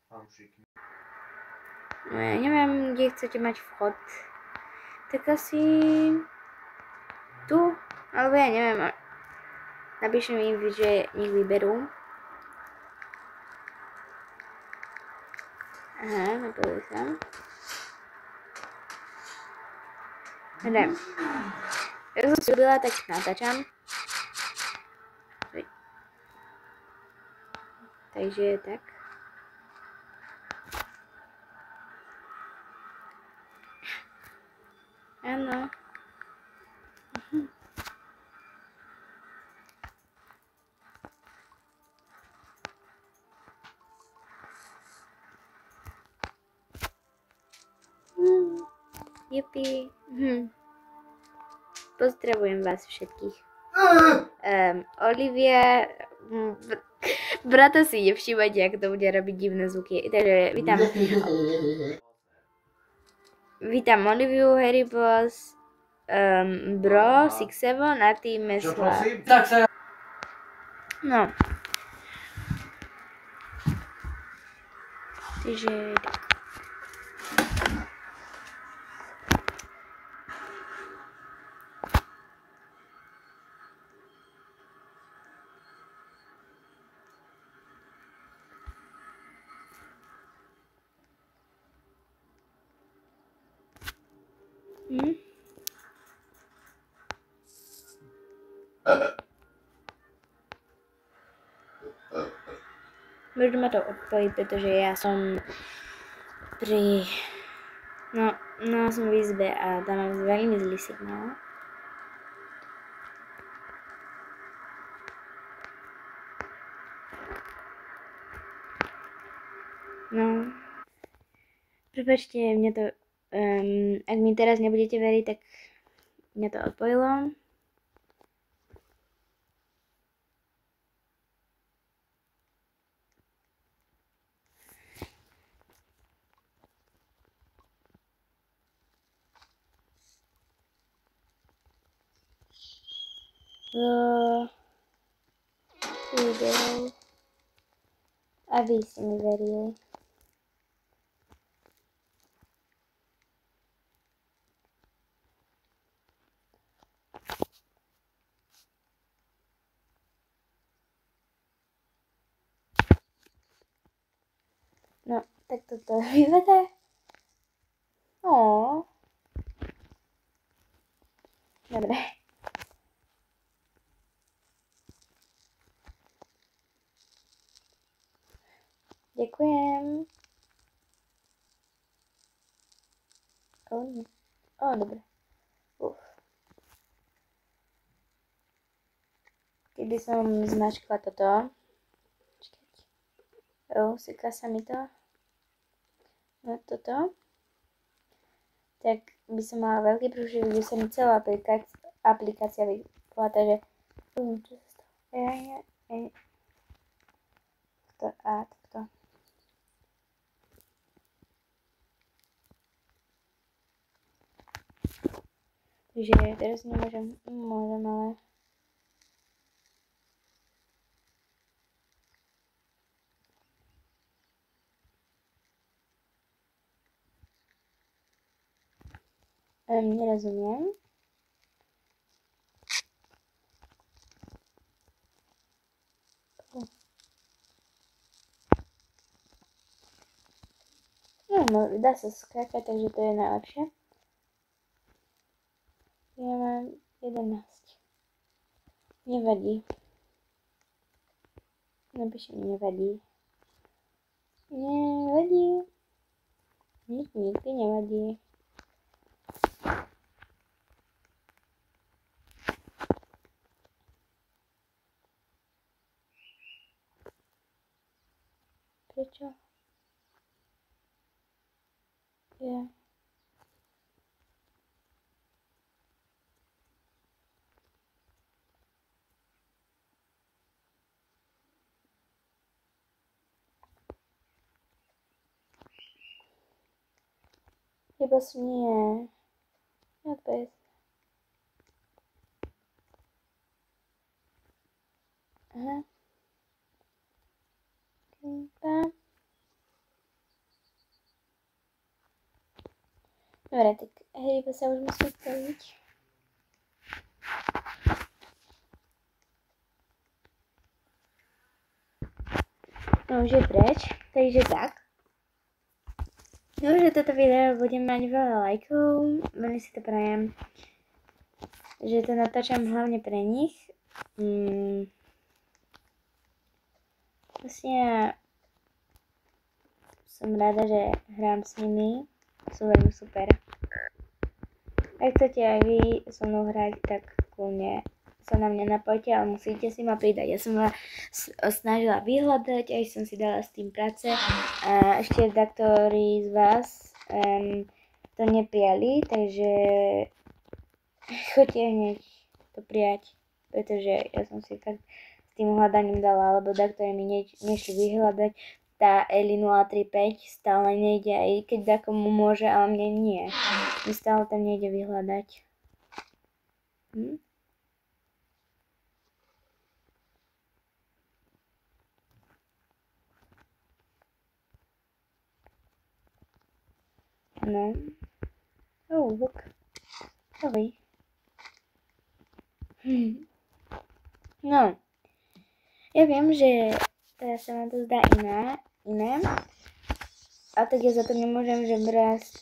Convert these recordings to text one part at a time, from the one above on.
No ja neviem, kde chcete mať vchod. Tak asi tu, alebo ja neviem. Napíšem im, že nech vyberú. Aha, napojili sa. Dobre. Ja som si robila, tak natáčam. Takže tak. Áno. Jupi. Pozdravujem vás všetkých. Olivia, brata si nevšímať, jak to bude robiť divné zvuky. Takže vítam Oliviu, Harry Boss, Bro, 6-7 a tým Mesla. No. Takže tak. Možno ma to odpojí, pretože ja som som v izbe a tam mám veľmi zlý signál. No, prepáčte, mňa to, ak mi teraz nebudete veriť, tak mňa to odpojilo. Video, aby si mi verili. No, tak toto vyvedá. Dobre. Ďakujem. Dobre. Keby som zmačkla toto. Syká sa mi to. No toto. Tak by som mala veľký prúšvih, by sa mi celá aplikácia vypla, takže čo sa stalo? Takto. Takže teraz môžem, ale nerozumiem. No, dá sa skákať, takže to je najlepšie. Ja mám 11. Nevadí. Napíšem, nevadí. Nevadí. Nikdy nevadí. Prečo? Ja. Chyba som nie. Neodpovedz. Aha. Chyba. Dobre, tak ryba sa už musí spojiť. No už je preč, takže tak. Dúfam, že toto video bude mať veľa lajkov, veľmi si to prajem, že to natáčam hlavne pre nich. Vlastne ja som rada, že hrám s nimi, sú veľmi super. Ak chcete aj vy so mnou hrať, tak kľudne sa na mňa napojte, ale musíte si ma pridať. Ja som ma snažila vyhľadať, aj som si dala s tým práce a ešte taktorí z vás to neprijali, takže choďte hneď to prijať, pretože ja som si tak s tým hľadaním dala, alebo taktorí mi nešli vyhľadať. Tá Eli 035 stále nejde, aj keď takomu môže, ale mne nie. Mi stále tam nejde vyhľadať. No. Oh, look. Sorry. No. Ja viem, že teraz sa vám to zdá iné. A tak ja za to nemôžem, že brásť.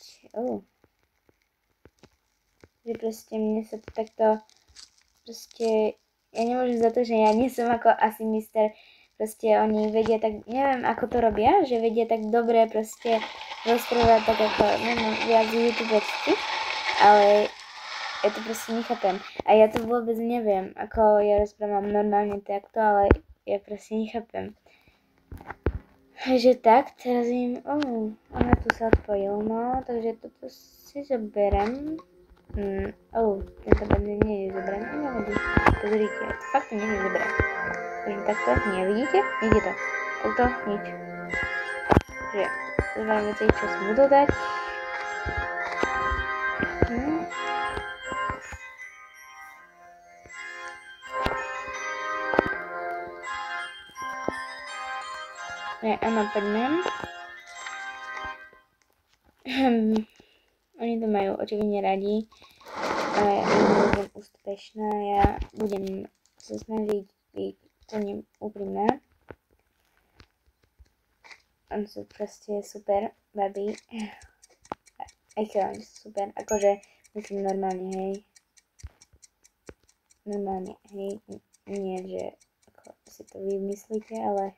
Že proste mne sa to takto proste ja nemôžem za to, že ja nie som ako asi mister. Proste oni vedia tak, neviem ako to robia, že vedia tak dobre proste rozprávať tak ako, neviem, viac YouTube veci, ale ja to proste nechápem. A ja to vôbec neviem, ako ja rozprávam normálne takto, ale ja proste nechápem. Takže tak, teraz im, aha, tu sa odpojil, no, takže toto si zoberem. Tento benzín nie je zobrať, nevadí. Pozrite, fakt to nie je zobrať. Takže takto, nie, vidíte? Ide to. Takto, nič. Takže, zoberiem veci, čo si budú dať. Áno, poďme. Oni to majú očividne radi. Ale ja budem úspešná, ja budem sa snažiť byť plne úprimná. Oni sú proste super, babi. Aj chalani sú super, akože myslím normálne, hej. Normálne, hej. Nie, že ako si to vymyslíte, ale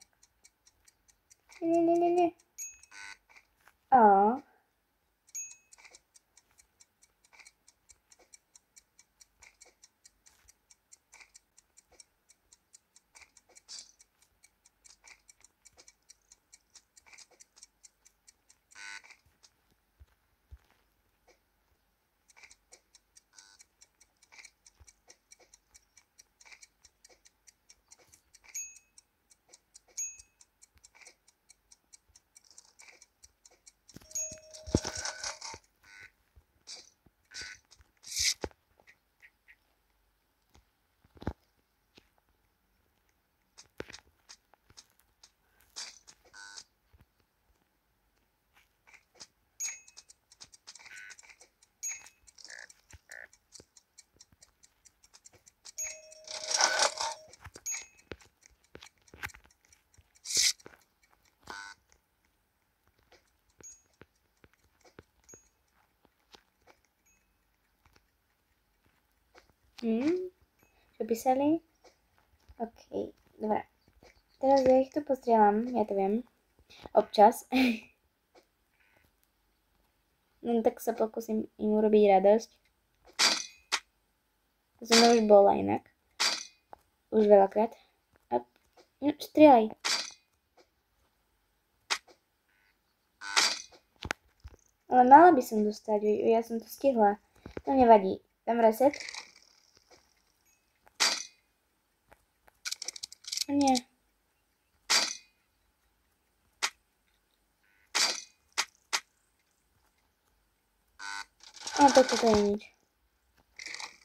nie. Čo písali? OK, dobre. Teraz ja ich tu postrieľam, ja to viem. Občas. No tak sa pokúsim im urobiť radosť. To som už bola inak. Už veľakrát. No, strieľaj. Ale mala by som dostať, ja som to stihla. No nevadí. Dám reset. Nie. Tak toto je nič.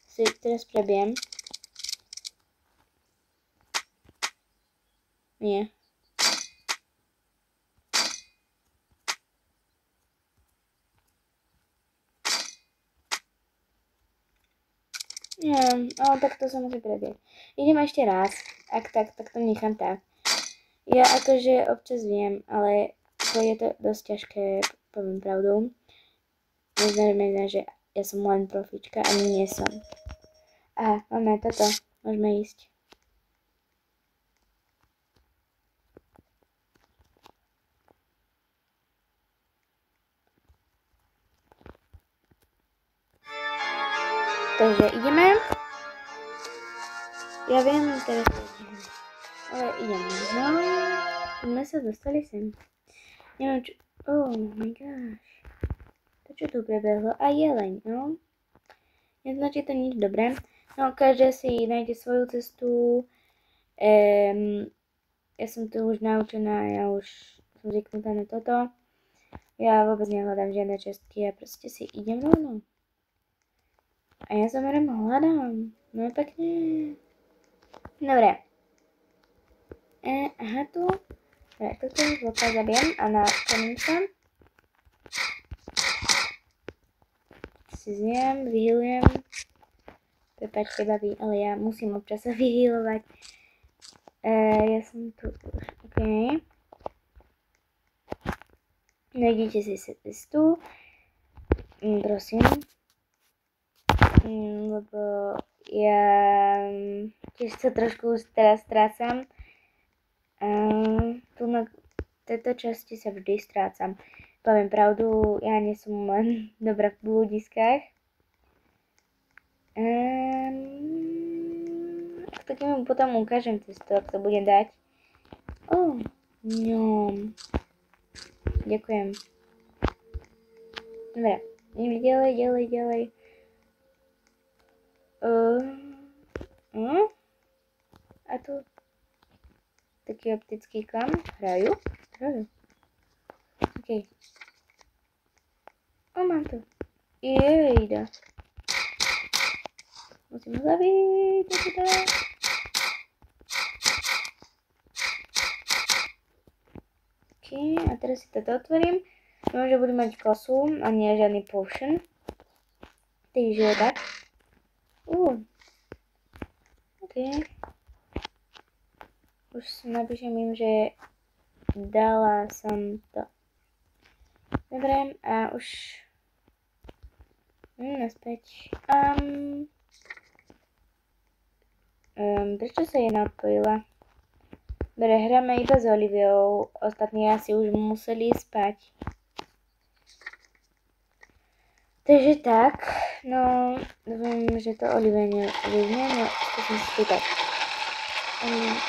Si teraz prebijem. Nie. Nie, ale tak to sa musí prebieť. Idem ešte raz. Ak tak to nechám tak. Ja akože občas viem, ale je to dosť ťažké, poviem pravdu. Neznamená, že ja som len profička, ani nie som. Aha, máme toto. Môžeme ísť. Takže ideme. Ja viem teraz, ale ideme. No, sme sa dostali sem. Neviem čo... Oh my gosh. To čo tu prebehlo? A jeleň, no. Neznačí to nič dobré. No, každý si nájde svoju cestu. Ja som tu už naučená, ja už som zvyknutá na toto. Ja vôbec nehľadám žiadne čestky, ja proste si idem rovno. A ja sa hľadám. No pekne. Dobre. Aha, tu. Dobre, toto zloka zabijem a nakloním sa. Si zjem, vyhylujem. Prepáčte, babi, ale ja musím občas sa vyhylovať. Ja som tu už, okej. Nájdete si cestu. Prosím. Lebo ja tiež sa trošku už teraz strácam. Tu na tejto časti sa vždy strácam. Poviem pravdu, ja nie som len dobrá v blúdiskách. Tak mu potom ukážem cestu, ak to bude dať. Ňom. Ďakujem. Dobre, ideme ďalej. A tu taký optický klam. Hrajú. OK. Mám to. Jejda. Musím ho zabiť. OK, a teraz si toto otvorím. Viem, že budem mať kosu a nie žiadny potion. Takže tak. OK. Už napíšem im, že dala som to. Dobre, a už... naspäť. Prečo sa jedna odpojila? Dobre, hráme iba s Oliviou. Ostatní asi už museli spať. Takže tak, no, dúfam, že to Olivia neovlivňuje, no, skúsim si spýtať. Olivia,